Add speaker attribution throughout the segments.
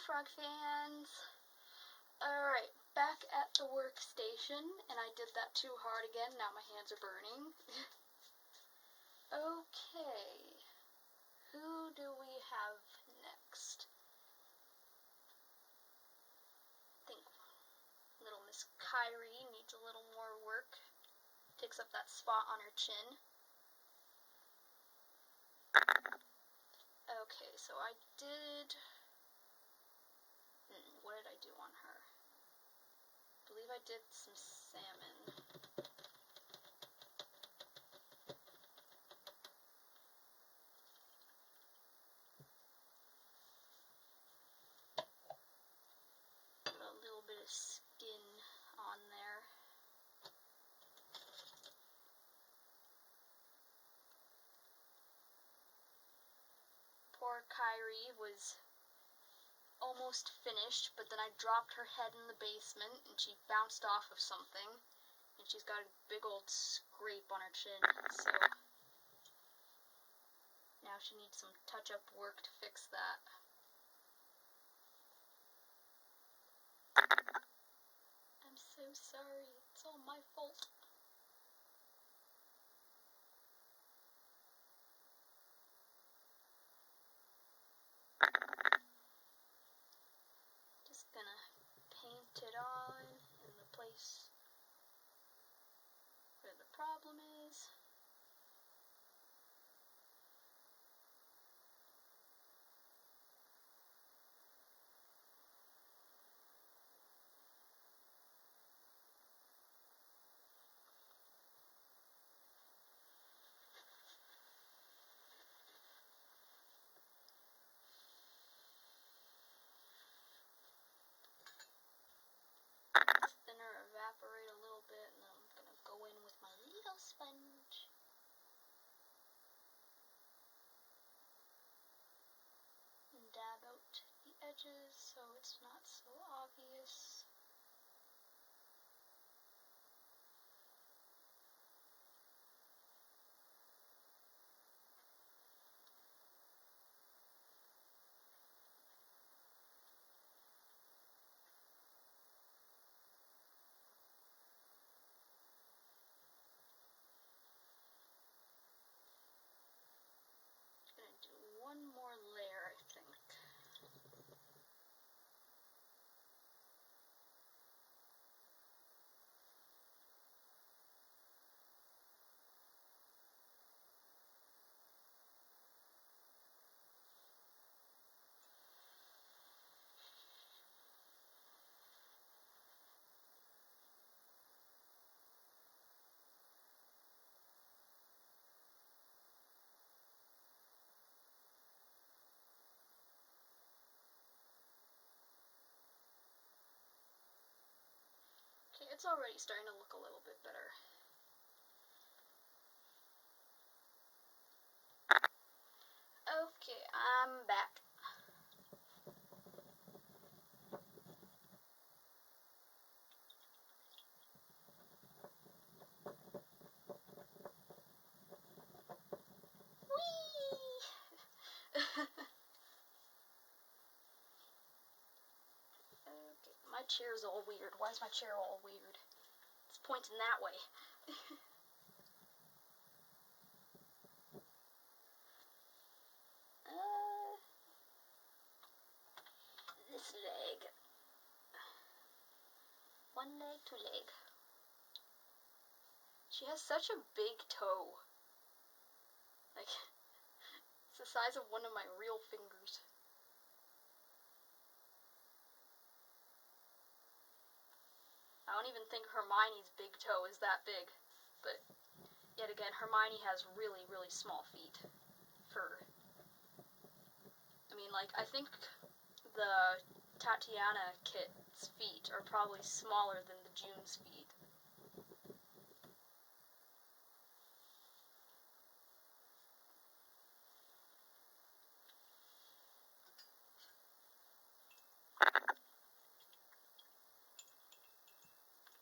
Speaker 1: frog fans. Alright, back at the workstation, and I did that too hard again, now my hands are burning. Okay, who do we have next? I think little Miss Kyrie needs a little more work. Takes up that spot on her chin. Okay, so I did... what did I do on her? I believe I did some salmon. Put a little bit of skin on there. Poor Kyrie was almost finished, but then I dropped her head in the basement and she bounced off of something and she's got a big old scrape on her chin, so now she needs some touch-up work to fix that. I'm so sorry, it's all my fault. Just gonna paint it on in the place where the problem is. Thinner evaporate a little bit, and then I'm gonna go in with my little sponge. And dab out the edges so it's not so obvious. Gonna do one more layer, I think. Okay, it's already starting to look a little bit better. Okay, I'm back. Whee! Okay, my chair's all weird. Why is my chair all weird? It's pointing that way. This leg. One leg, two leg. She has such a big toe. Like, it's the size of one of my real fingers. I don't even think Hermione's big toe is that big, but yet again, Hermione has really, really small feet for, I mean, like, I think the Tatiana kit's feet are probably smaller than the June's feet.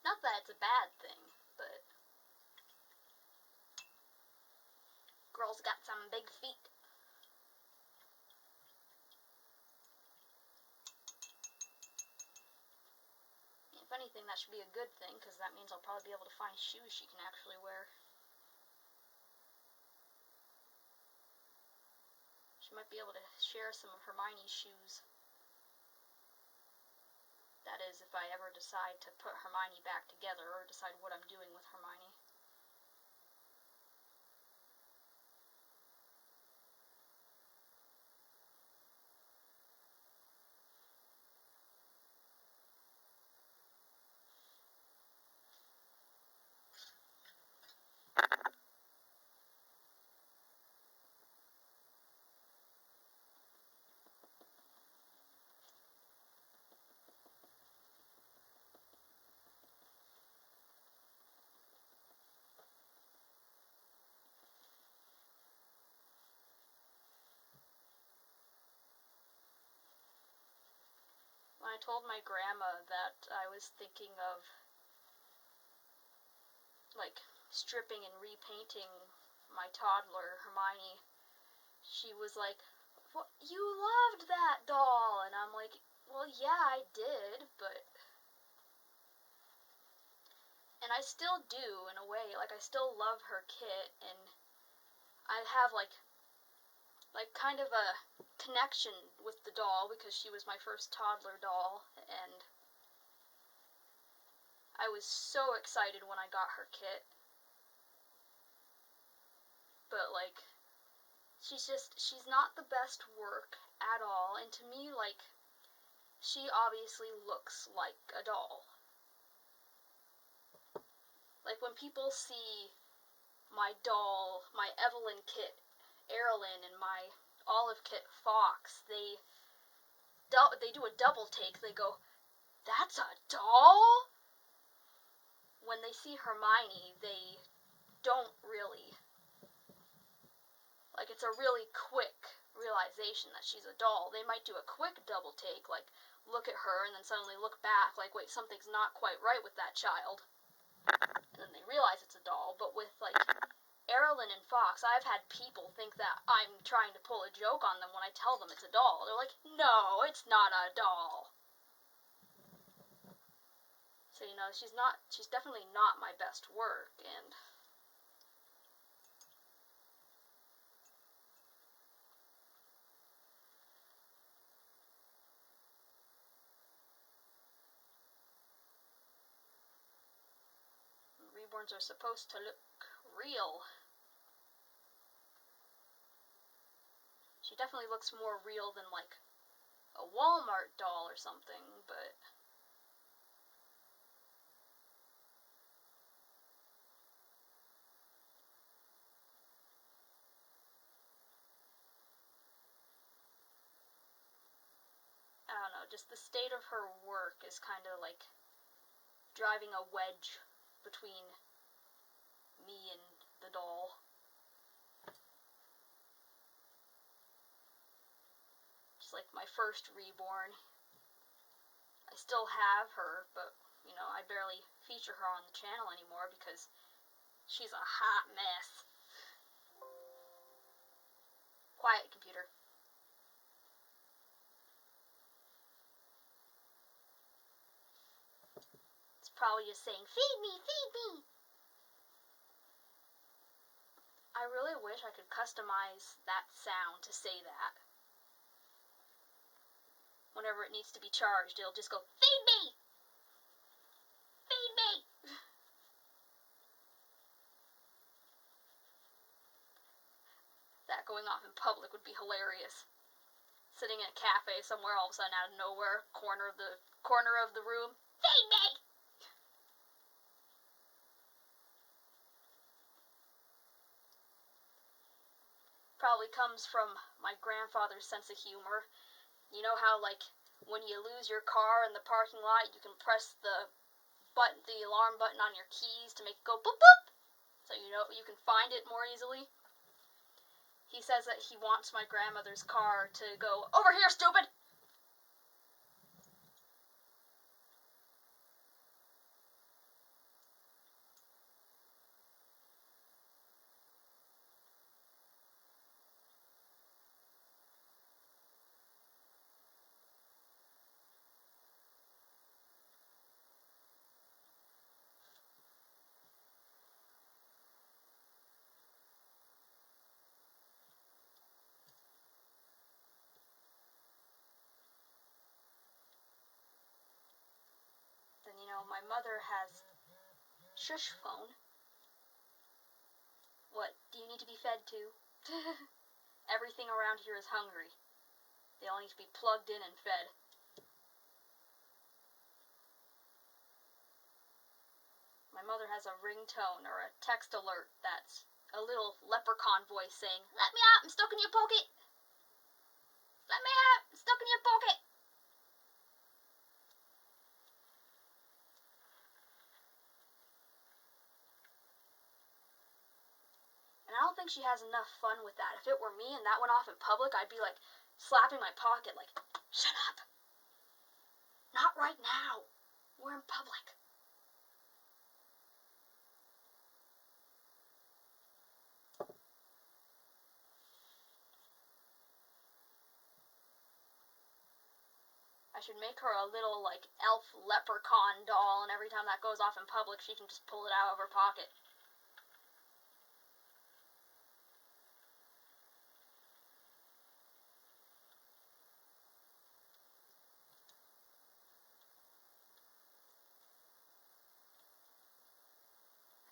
Speaker 1: Not that it's a bad thing, but girls got some big feet. anything, that should be a good thing, because that means I'll probably be able to find shoes she can actually wear. She might be able to share some of Hermione's shoes. That is, if I ever decide to put Hermione back together, or decide what I'm doing with Hermione. When I told my grandma that I was thinking of, like, stripping and repainting my toddler, Hermione, she was like, "What? You loved that doll!" And I'm like, "Well, yeah, I did, but..." And I still do, in a way. Like, I still love her kit, and I have, like kind of a connection with the doll, because she was my first toddler doll, and I was so excited when I got her kit. But, like, she's not the best work at all, and to me, like, she obviously looks like a doll. Like, when people see my doll, my Evelyn kit, Erilyn, and my Olive kit, Fox, they do a double take. They go, "That's a doll?" When they see Hermione, they don't really, like, it's a really quick realization that she's a doll. They might do a quick double take, like, look at her, and then suddenly look back, like, wait, something's not quite right with that child. And then they realize it's a doll. But with, like, Erilyn and Fox, I've had people think that I'm trying to pull a joke on them when I tell them it's a doll. They're like, "No, it's not a doll." So, you know, she's definitely not my best work, and reborns are supposed to look real. She definitely looks more real than, like, a Walmart doll or something, but I don't know, just the state of her work is kind of like driving a wedge between me and the doll. Just like my first reborn. I still have her, but, you know, I barely feature her on the channel anymore because she's a hot mess. Quiet, computer. It's probably just saying, "Feed me, feed me!" I really wish I could customize that sound to say that. Whenever it needs to be charged, it'll just go, "Feed me! Feed me!" That going off in public would be hilarious. Sitting in a cafe somewhere, all of a sudden out of nowhere, corner of the room, "Feed me!" Probably comes from my grandfather's sense of humor. You know how, like, when you lose your car in the parking lot, you can press the alarm button on your keys to make it go boop boop, so you know you can find it more easily. He says that he wants my grandmother's car to go, "Over here, stupid!" my mother has shush phone. What, do you need to be fed too? Everything around here is hungry. They all need to be plugged in and fed. My mother has a ringtone or a text alert that's a little leprechaun voice saying, "Let me out, I'm stuck in your pocket! Let me out, I'm stuck in your pocket!" And I don't think she has enough fun with that. If it were me and that went off in public, I'd be like slapping my pocket like, "Shut up! Not right now! We're in public." I should make her a little, like, elf leprechaun doll, and every time that goes off in public, she can just pull it out of her pocket.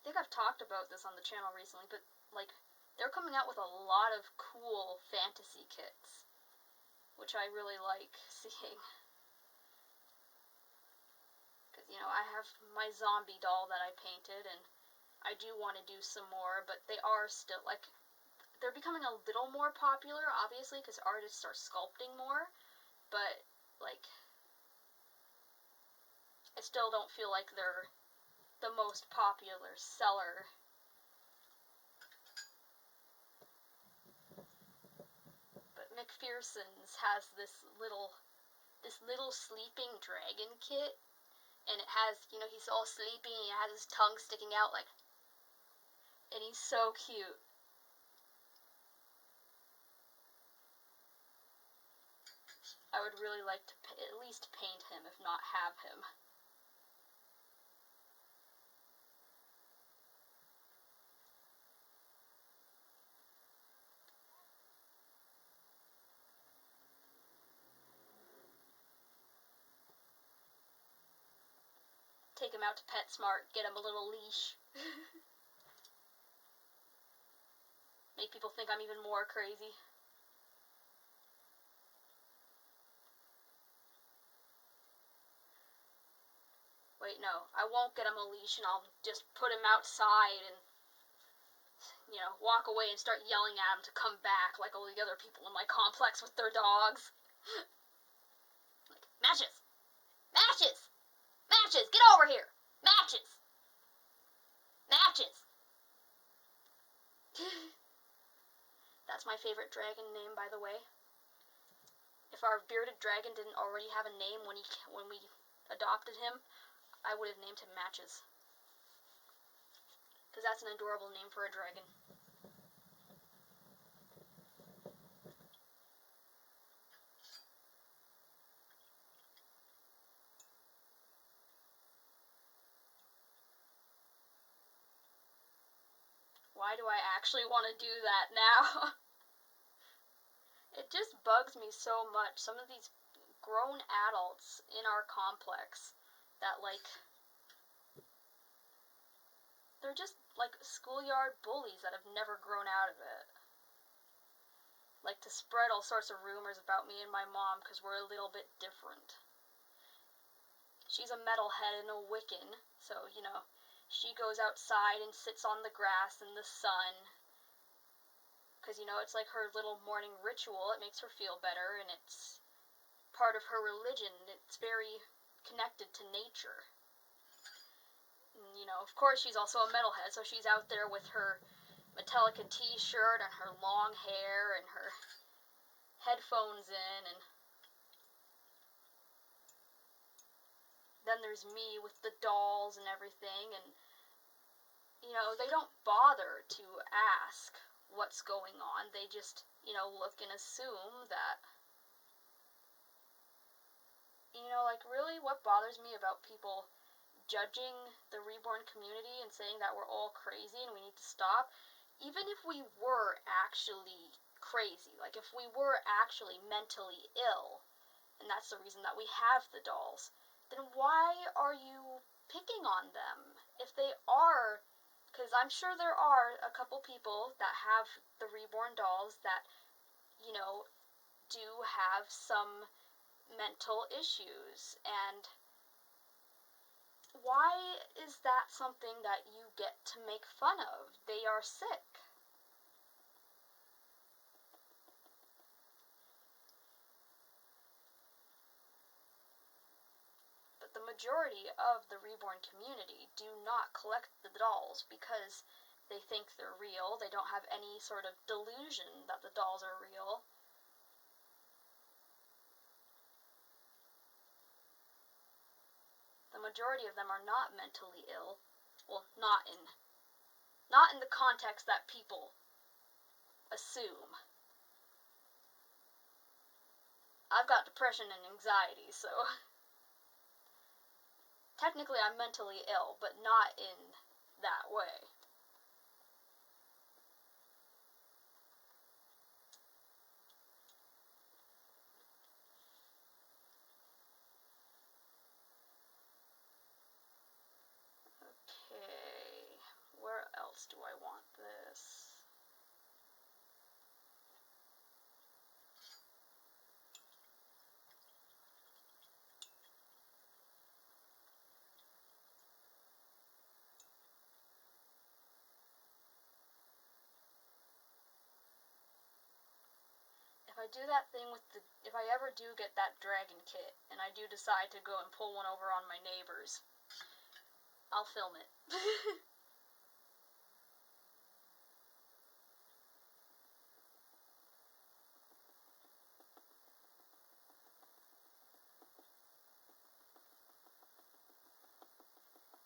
Speaker 1: I think I've talked about this on the channel recently, but, like, they're coming out with a lot of cool fantasy kits, which I really like seeing. Because, I have my zombie doll that I painted, and I do want to do some more, but they are still, like, they're becoming a little more popular, obviously, because artists are sculpting more, but, like, I still don't feel like they're the most popular seller. But McPherson's has this little sleeping dragon kit, and it has, he's all sleepy, and he has his tongue sticking out, like, and he's so cute. I would really like to at least paint him, if not have him. Take him out to PetSmart, get him a little leash. Make people think I'm even more crazy. Wait, no, I won't get him a leash, and I'll just put him outside and, walk away and start yelling at him to come back like all the other people in my complex with their dogs. Like, Matches! Matches! Matches! Get over here! Matches! Matches! That's my favorite dragon name, by the way. If our bearded dragon didn't already have a name when we adopted him, I would have named him Matches. Because that's an adorable name for a dragon. Why do I actually want to do that now? It just bugs me so much. Some of these grown adults in our complex that, like, they're just like schoolyard bullies that have never grown out of it. Like to spread all sorts of rumors about me and my mom because we're a little bit different. She's a metalhead and a Wiccan, so, she goes outside and sits on the grass in the sun. Because, it's like her little morning ritual. It makes her feel better, and it's part of her religion. It's very connected to nature. And, of course, she's also a metalhead, so she's out there with her Metallica t-shirt and her long hair and her headphones in, and then there's me with the dolls and everything, and, they don't bother to ask what's going on. They just, look and assume that, like, really, what bothers me about people judging the reborn community and saying that we're all crazy and we need to stop, even if we were actually crazy, like if we were actually mentally ill, and that's the reason that we have the dolls, then why are you picking on them. If they are, because I'm sure there are a couple people that have the reborn dolls that, you know, do have some mental issues, and why is that something that you get to make fun of? They are sick. But the majority of the reborn community do not collect the dolls because they think they're real. They don't have any sort of delusion that the dolls are real. The majority of them are not mentally ill. Well, not in the context that people assume. I've got depression and anxiety, so technically I'm mentally ill, but not in that way. Okay, where else do I want this? If I do that thing with if I ever do get that dragon kit, and I do decide to go and pull one over on my neighbors, I'll film it.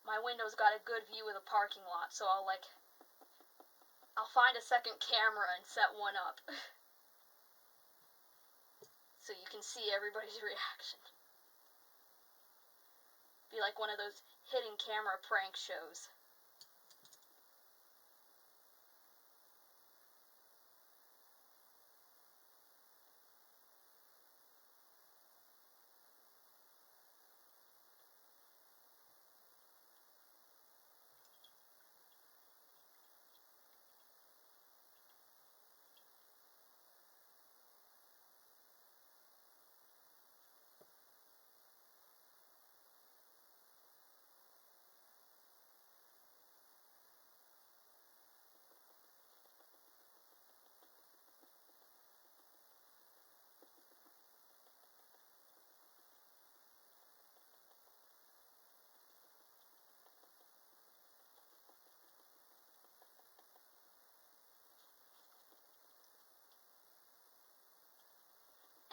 Speaker 1: My window's got a good view of the parking lot, so I'll find a second camera and set one up. So you can see everybody's reaction. Be like one of those hidden camera prank shows.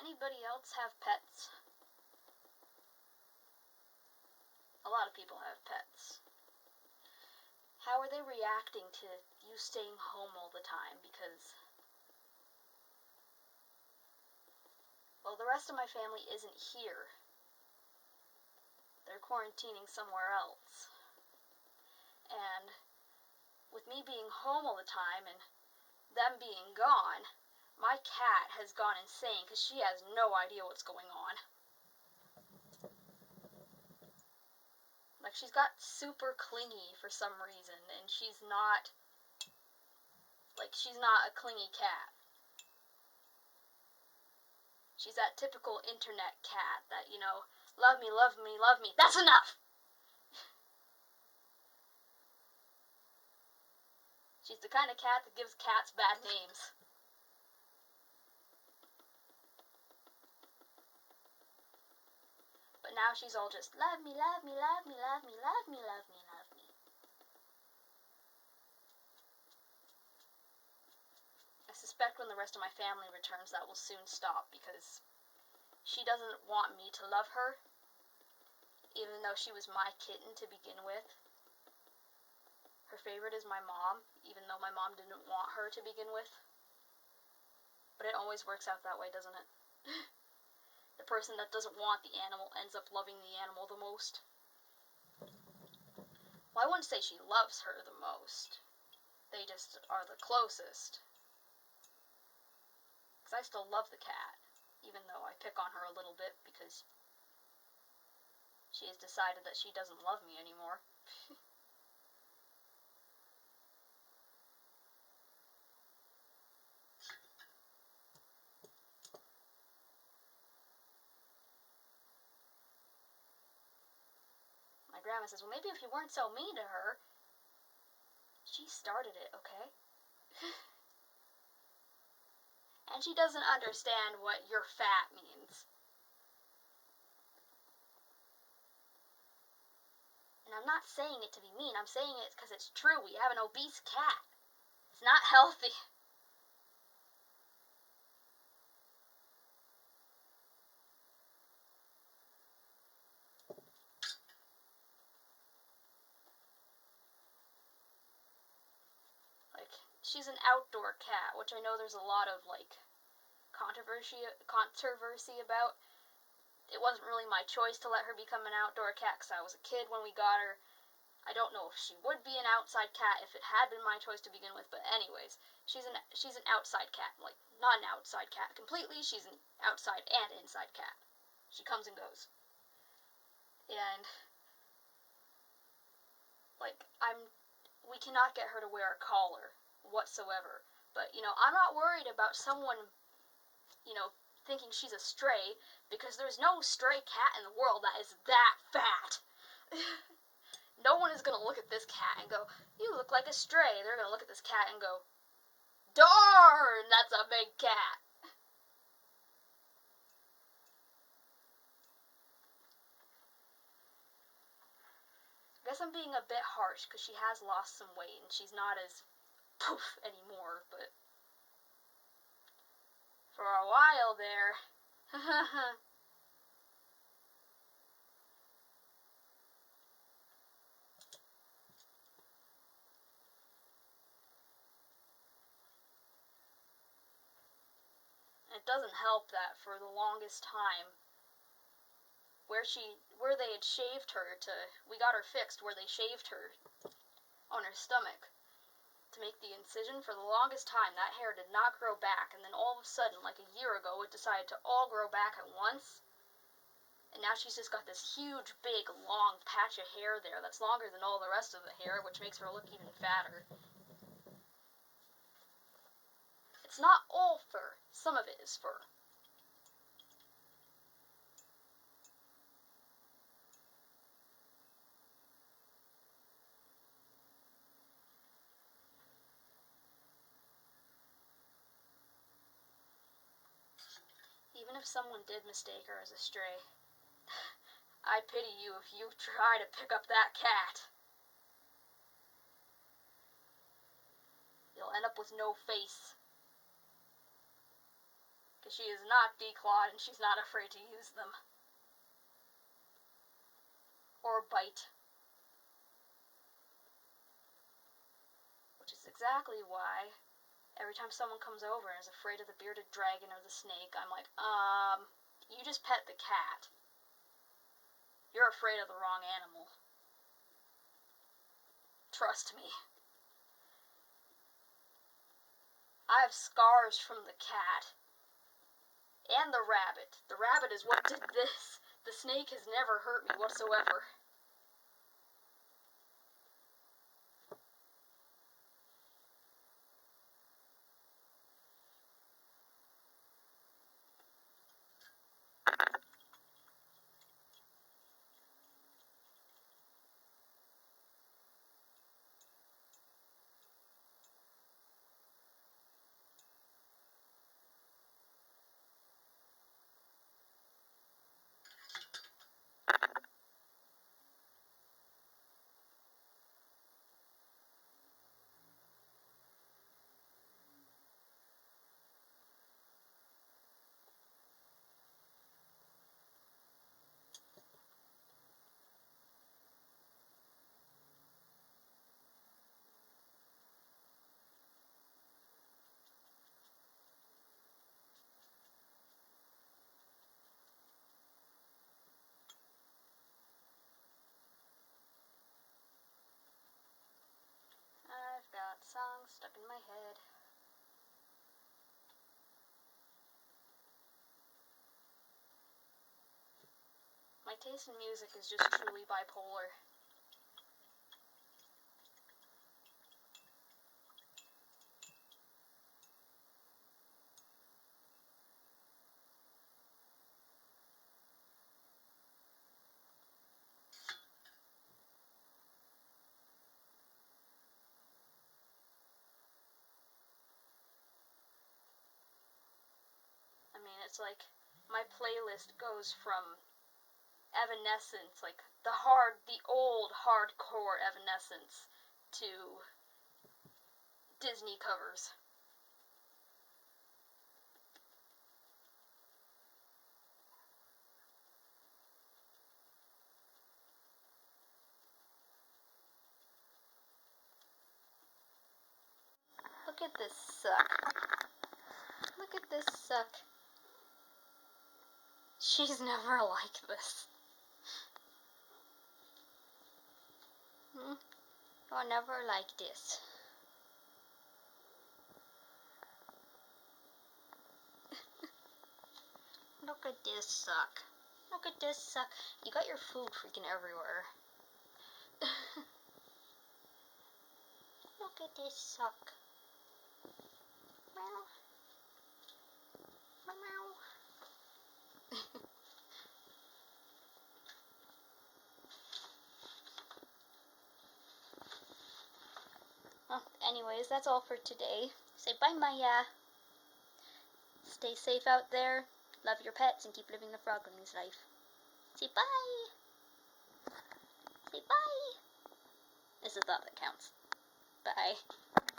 Speaker 1: Anybody else have pets? A lot of people have pets. How are they reacting to you staying home all the time? Because, well, the rest of my family isn't here. They're quarantining somewhere else. And with me being home all the time and them being gone, my cat has gone insane because she has no idea what's going on. Like, she's got super clingy for some reason, and she's not a clingy cat. She's that typical internet cat that, you know, love me, love me, love me, that's enough! She's the kind of cat that gives cats bad names. But now she's all just, love me, love me, love me, love me, love me, love me, love me. I suspect when the rest of my family returns that will soon stop because she doesn't want me to love her, even though she was my kitten to begin with. Her favorite is my mom, even though my mom didn't want her to begin with. But it always works out that way, doesn't it? The person that doesn't want the animal ends up loving the animal the most. Well, I wouldn't say she loves her the most. They just are the closest. Because I still love the cat, even though I pick on her a little bit because She has decided that she doesn't love me anymore. My grandma says, well, maybe if you weren't so mean to her. She started it, okay? And she doesn't understand what "you're fat" means. And I'm not saying it to be mean. I'm saying it because it's true. We have an obese cat. It's not healthy. Like, she's an outdoor cat, which I know there's a lot of, like, controversy about. It wasn't really my choice to let her become an outdoor cat because I was a kid when we got her. I don't know if she would be an outside cat if it had been my choice to begin with, but anyways, she's an outside cat, like, not an outside cat completely. She's an outside and inside cat. She comes and goes. And, like, we cannot get her to wear a collar whatsoever. But, I'm not worried about someone, thinking she's a stray, because there's no stray cat in the world that is that fat. No one is going to look at this cat and go, you look like a stray. They're going to look at this cat and go, darn, that's a big cat. I guess I'm being a bit harsh because she has lost some weight and she's not as poof anymore, but for a while there. It doesn't help that for the longest time, where they had shaved her we got her fixed where they shaved her on her stomach to make the incision. For the longest time, that hair did not grow back, and then all of a sudden, like a year ago, it decided to all grow back at once, and now she's just got this huge, big, long patch of hair there that's longer than all the rest of the hair, which makes her look even fatter. It's not all fur. Some of it is fur. Even if someone did mistake her as a stray, I pity you if you try to pick up that cat. You'll end up with no face. Because she is not declawed and she's not afraid to use them. Or bite. Which is exactly why every time someone comes over and is afraid of the bearded dragon or the snake, I'm like, you just pet the cat. You're afraid of the wrong animal. Trust me. I have scars from the cat. And the rabbit. The rabbit is what did this. The snake has never hurt me whatsoever. I've got songs stuck in my head. My taste in music is just truly bipolar. I mean, it's like my playlist goes from Evanescence, like the old hardcore Evanescence, to Disney covers. Look at this suck. Look at this suck. She's never like this. You're never like this. Look at this suck. Look at this suck. You got your food freaking everywhere. Look at this suck. Meow. Meow. Well, anyways, that's all for today. Say bye, Maya. Stay safe out there. Love your pets and keep living the Frogman's life. Say bye. Say bye. It's a thought that counts. Bye.